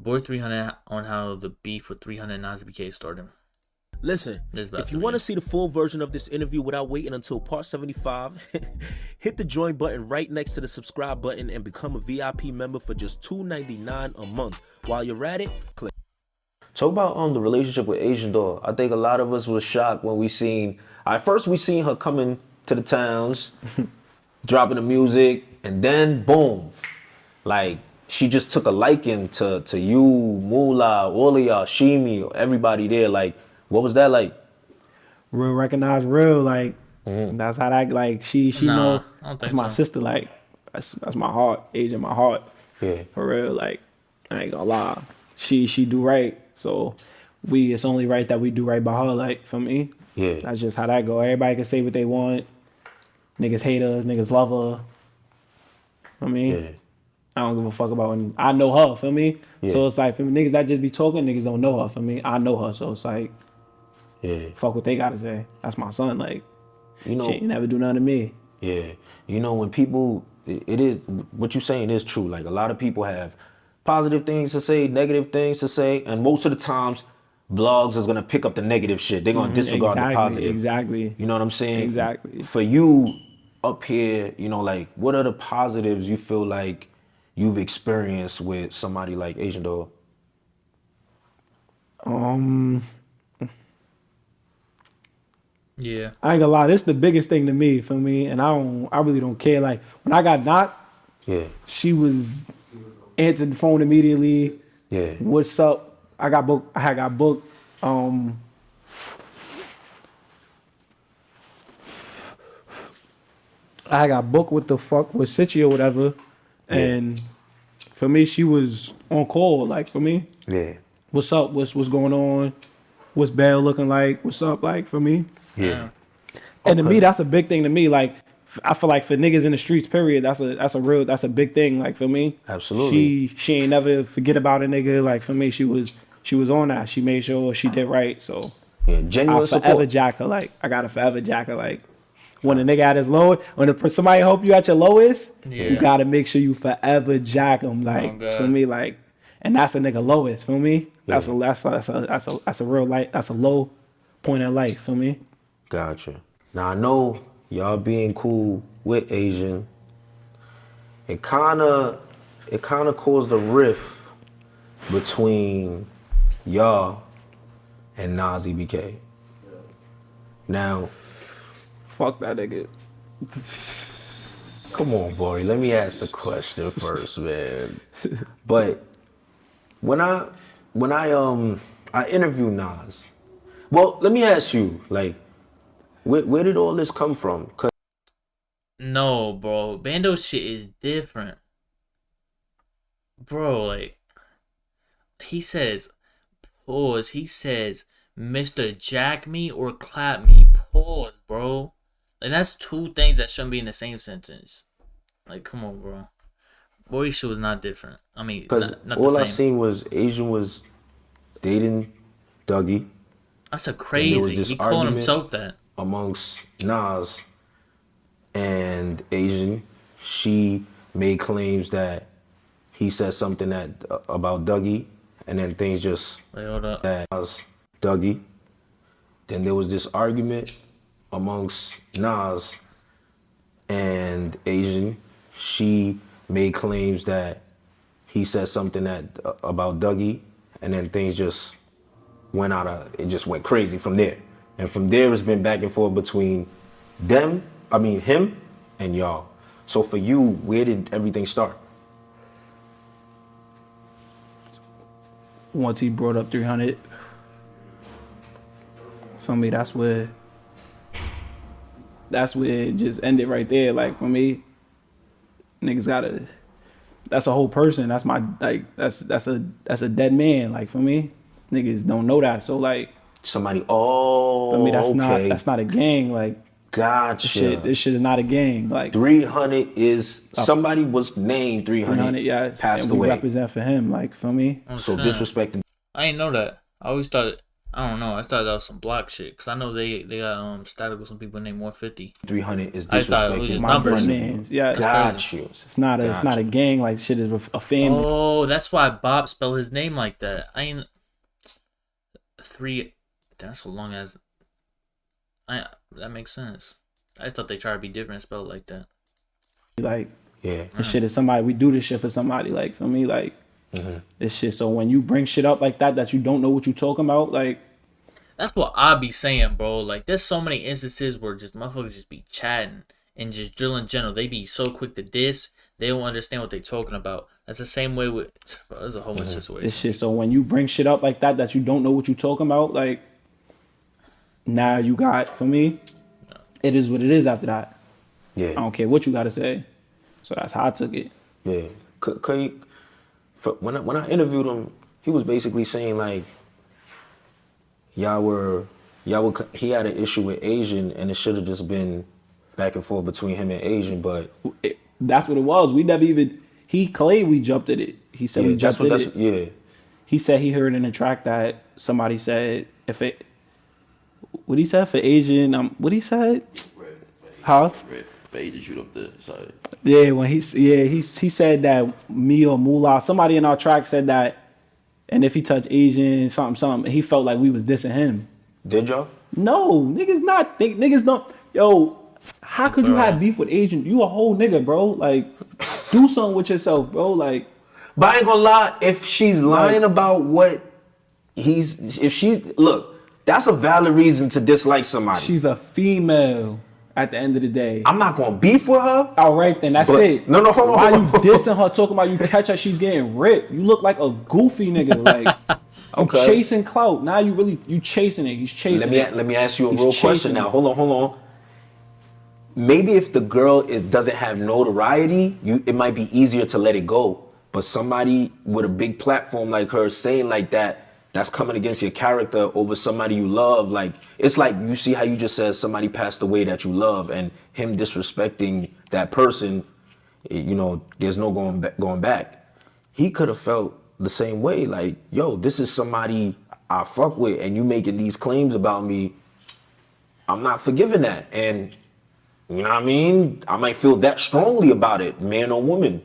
Boy 300 on how the beef with 300 Nas EBK started. Listen, if you want to see the full version of this interview without waiting until part 75, hit the join button right next to the subscribe button and become a VIP member for just $2.99 a month. While you're at it, click. Talk about the relationship with Asian Doll. I think a lot of us was shocked when we seen, at first we seen her coming to the towns, dropping the music, and then boom, like she just took a liking to you, Moolah, all of y'all, Shimi, everybody there. Like, what was that like? Real recognize real, like that's how that, like she know that's my sister, like that's my heart, Asian my heart. Yeah. For real, like I ain't gonna lie. She do right. So it's only right that we do right by her, like for me. Yeah. That's just how that go. Everybody can say what they want. Niggas hate her, niggas love her. I mean, Yeah. I don't give a fuck about when I know her, feel me? Yeah. So it's like for niggas that just be talking, niggas don't know her, for me. I know her, so it's like, yeah, fuck what they gotta say. That's my son, like, you know, she ain't never do nothing to me. Yeah, you know, when people, it is, what you saying is true. Like, a lot of people have positive things to say, negative things to say, and most of the times, blogs is gonna pick up the negative shit. They're gonna disregard the positive. Exactly. You know what I'm saying? Exactly. For you up here, you know, like, what are the positives you feel like you've experienced with somebody like Asian Doll? Yeah. I ain't gonna lie, this the biggest thing to me, feel me? And I really don't care. Like, when I got knocked, Yeah. she was answered the phone immediately. Yeah. What's up? I had got booked. I got booked with Sitchy or whatever. Yeah. And for me, she was on call, like for me. Yeah. What's up? What's going on? What's Bell looking like? What's up, like for me? Yeah. And to me, that's a big thing to me. Like, I feel like for niggas in the streets, period, that's a big thing. Like for me, Absolutely. She ain't never forget about a nigga. Like for me, she was on that. She made sure she did right. So Yeah, genuine I forever support. jack her. Like I gotta forever jack her. Like when a nigga at his lowest, when somebody help you at your lowest, you gotta make sure you forever jack them. Like for me, like, and that's a nigga lowest. For me, that's a real light. That's a low point in life. For me. Gotcha. Now I know y'all being cool with Asian, it kinda caused a rift between y'all and Nas EBK. Now, Fuck that nigga. come on, Bory, let me ask the question first, man. But when I interviewed Nas, well, let me ask you, like, where did all this come from? No, bro. Bando shit is different. Bro, like, he says, pause. He says, Mr. Jack me or clap me. Pause, bro. Like, that's two things that shouldn't be in the same sentence. Like, come on, bro. Boy shit was not different. I mean, Because not all the I same. seen was Asian was dating Dougie. That's a crazy. He calling himself that. Amongst Nas and Asian, she made claims that he said something about Dougie, and then things just Wait, hold up. that Nas, Dougie. Then there was this argument amongst Nas and Asian. She made claims that he said something about Dougie, and then things just it just went crazy from there. And from there, it's been back and forth between him and y'all. So for you, where did everything start? Once he brought up 300, for me, that's where it just ended right there. Like for me, niggas that's a whole person. That's my, like, that's a dead man. Like for me, niggas don't know that. So like, Somebody, for me, okay. that's not a gang. Like, Gotcha. this shit is not a gang. Like 300 is, somebody was named 300, yes, passed and we away. represent for him. Like for me, Oh, So shit. disrespecting. I didn't know that. I always thought I don't know. I thought that was some block shit. Cause I know they got static with some people named 150. 300 is I thought it was disrespecting just My numbers. names. Yeah, Got you. it's not a gang. Like shit is a family. Oh, that's why Bob spelled his name like that. I ain't 3. That's so long as. That makes sense. I just thought they tried to be different, spelled like that. Like, yeah, this shit is somebody. We do this shit for somebody. Like, for me, like, this shit. So when you bring shit up like that you don't know what you talking about, like, that's what I be saying, bro. Like, there's so many instances where just motherfuckers just be chatting and just drilling general. They be so quick to diss, they don't understand what they talking about. That's the same way with. Bro, there's a whole bunch of situations. This shit. So when you bring shit up like that you don't know what you talking about, like, now you got, for me, it is what it is after that. yeah. I don't care what you got to say. So that's how I took it. Yeah. When I interviewed him, he was basically saying like, he had an issue with Asian, and it should have just been back and forth between him and Asian, but That's what it was. We never even. He claimed we jumped at it. He said we jumped at it. Yeah. He said he heard in the track that somebody said if it. What he said for Asian? What he said? Huh? For Asian shoot up the side. Yeah, when he said that me or Moolah, somebody in our track said that, and if he touched Asian something, he felt like we was dissing him. Did y'all? No, niggas don't. Yo, how could you have beef with Asian? You a whole nigga, bro. Like, do something with yourself, bro. Like, But I ain't gonna lie, if she's lying about what look, that's a valid reason to dislike somebody. she's a female at the end of the day. I'm not gonna beef with her. All right, then that's But- it. No, hold on. Why you dissing her? Talking about you catch her, she's getting ripped. You look like a goofy nigga. Like, I'm Okay. chasing clout. Now you chasing it. He's chasing it. Let me ask you a He's real chasing question now. it. Hold on. Maybe if the girl doesn't have notoriety, it might be easier to let it go. But somebody with a big platform like her saying like that's coming against your character over somebody you love. Like, it's like, you see how you just said somebody passed away that you love, and him disrespecting that person, there's no going back. He could have felt the same way. Like, yo, this is somebody I fuck with, and you making these claims about me. I'm not forgiving that. And you know what I mean? I might feel that strongly about it, man or woman.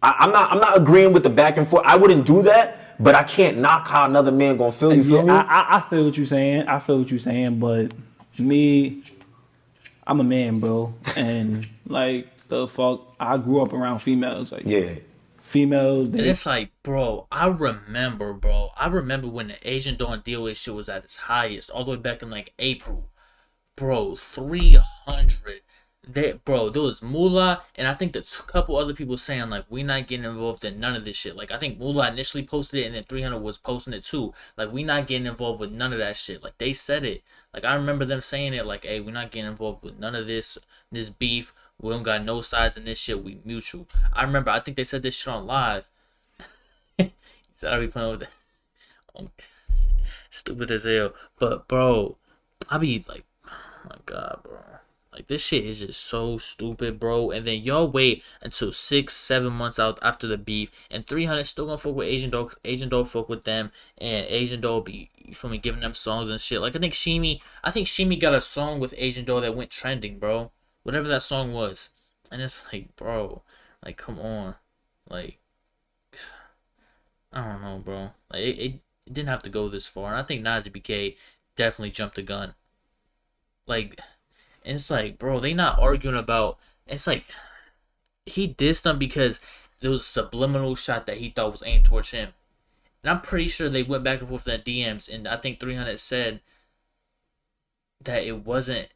I'm not agreeing with the back and forth. I wouldn't do that, but I can't knock how another man gonna feel. You feel me? I feel what you're saying. But me, I'm a man, bro, and like the fuck, I grew up around females. Like, yeah. Females. And it's like, bro, I remember when the Asian Dawn DOA shit was at its highest, all the way back in like April. Bro, 300. There was Moolah, and I think the couple other people saying like, we not getting involved in none of this shit. Like, I think Moolah initially posted it, and then 300 was posting it too. Like, we not getting involved with none of that shit. Like, they said it. Like, I remember them saying it like, hey, we not getting involved with none of this beef. We don't got no sides in this shit. We mutual. I think they said this shit on live. He said I be playing with that. Stupid as hell. But bro, I be like, oh my god, bro. Like, this shit is just so stupid, bro. And then y'all wait until 6-7 months out after the beef, and 300 still gonna fuck with Asian Dog. Asian Dog fuck with them, and Asian Dog be, you feel me, giving them songs and shit. Like, I think Shimi got a song with Asian Dog that went trending, bro. Whatever that song was. And it's like, bro, like, come on. Like, I don't know, bro. Like, it didn't have to go this far. And I think Nas EBK definitely jumped the gun. Like, and it's like, bro, they not arguing about. It's like, he dissed them because there was a subliminal shot that he thought was aimed towards him. And I'm pretty sure they went back and forth in the DMs. And I think 300 said that it wasn't.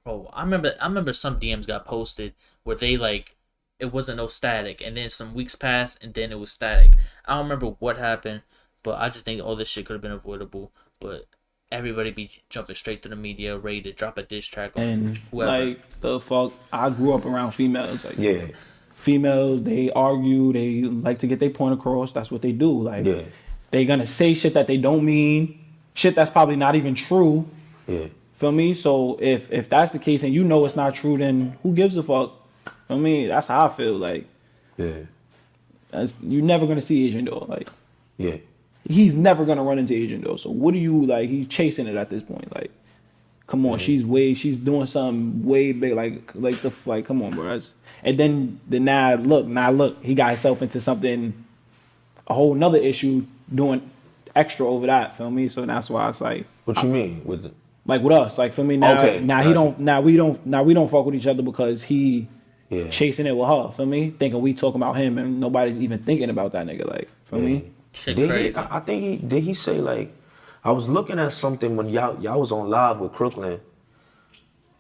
Bro, I remember some DMs got posted where they like, it wasn't no static, and then some weeks passed, and then it was static. I don't remember what happened, but I just think all this shit could have been avoidable. But everybody be jumping straight to the media, ready to drop a diss track on and whoever. like the fuck, I grew up around females. Like, Yeah. Females, they argue, they like to get their point across. That's what they do. Like, Yeah. they gonna say shit that they don't mean, shit that's probably not even true. Yeah. Feel me? So if that's the case and you know it's not true, then who gives a fuck? Feel me? That's how I feel. Like, Yeah. you never gonna see Asian Dog. Like, Yeah. he's never gonna run into Agent though. So what do you like? He's chasing it at this point. Like, come on, she's doing something way big. Like come on, bro. And then now look, he got himself into something, a whole nother issue, doing extra over that. Feel me? So that's why it's like. What you mean with it? Like with us, like for me now. Okay, now he don't. Now we don't fuck with each other because he. Yeah. Chasing it with her, feel me? Thinking we talking about him and nobody's even thinking about that nigga, like, feel me? Shit crazy. I think did he say like, I was looking at something when y'all was on live with Crooklyn,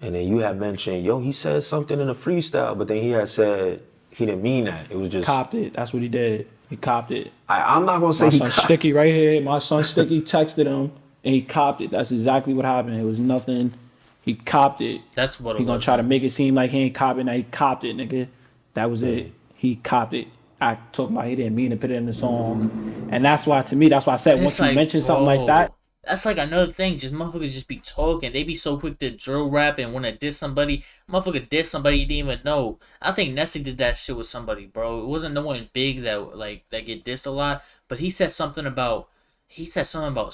and then you had mentioned, yo, he said something in a freestyle, but then he had said he didn't mean that. It was just copped it. That's what he did. He copped it. I'm not gonna say my son Sticky right here. My son Sticky texted him and he copped it. That's exactly what happened. It was nothing. He copped it. That's what it was. He gonna try to make it seem like he ain't copping. Now he copped it, nigga. That was it. He copped it. I talking about he didn't mean to put it in the song, and that's why to me, that's why I said once you mention something like that, that's like another thing. Just motherfuckers just be talking. They be so quick to drill rap and want to diss somebody. Motherfucker diss somebody you didn't even know. I think Nessie did that shit with somebody, bro. It wasn't no one big that get dissed a lot, but he said something about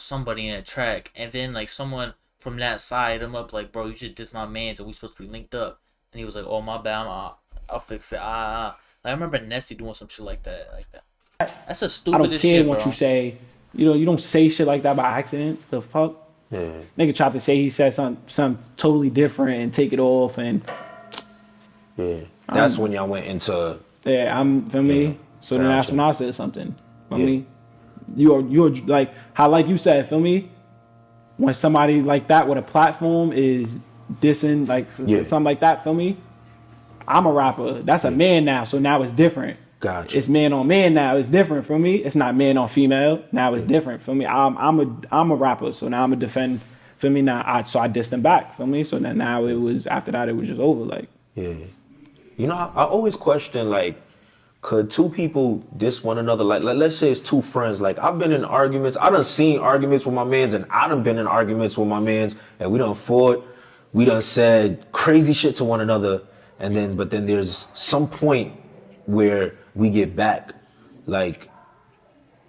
somebody in a track, and then like someone from that side him up like, bro, you should diss my mans and we supposed to be linked up. And he was like, oh my bad, I'll fix it. Like, I remember Nessie doing some shit like that. That's a stupidest shit, I don't care what you say. You don't say shit like that by accident. The fuck? Yeah. Nigga tried to say he said something totally different and take it off and. Yeah. That's when y'all went into. Yeah, feel me? So then that's when I said something. Feel me? You're like how like you said, feel me? When somebody like that with a platform is dissing like something like that, feel me? I'm a rapper. That's a man now, so now it's different. Gotcha. It's man on man now. It's different for me. It's not man on female. Now it's different for me. I'm a rapper, so now I'm a defend. Feel me? Now I dissed him back. Feel me? So then now it was after that it was just over. Like I always question like, could two people diss one another? Like let's say it's two friends. Like I've been in arguments. I done seen arguments with my mans, and I done been in arguments with my mans, and we done fought. We done said crazy shit to one another, but then there's some point where we get back. Like,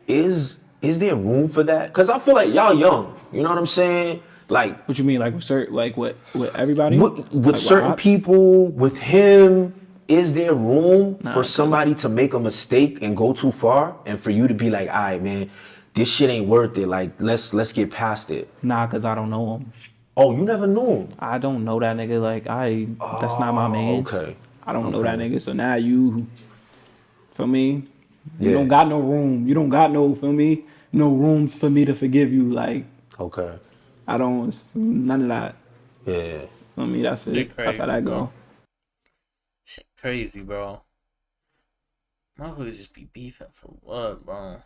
is there room for that? Cause I feel like y'all young. You know what I'm saying? Like, what you mean? Like with certain, like with everybody? With like certain people, with him. Is there room for somebody to make a mistake and go too far, and for you to be like, all right, man, this shit ain't worth it. Like, let's get past it. Nah, cause I don't know him. Oh, you never knew him? I don't know that nigga. Like that's not my man. Okay. I don't know that nigga. So now you, feel me? You don't got no room. You don't got no, feel me? No room for me to forgive you. Like, okay. I don't, none of that. Yeah. Feel me? That's it. That's how that go. Shit crazy, bro. Motherfuckers just be beefing for what, bro?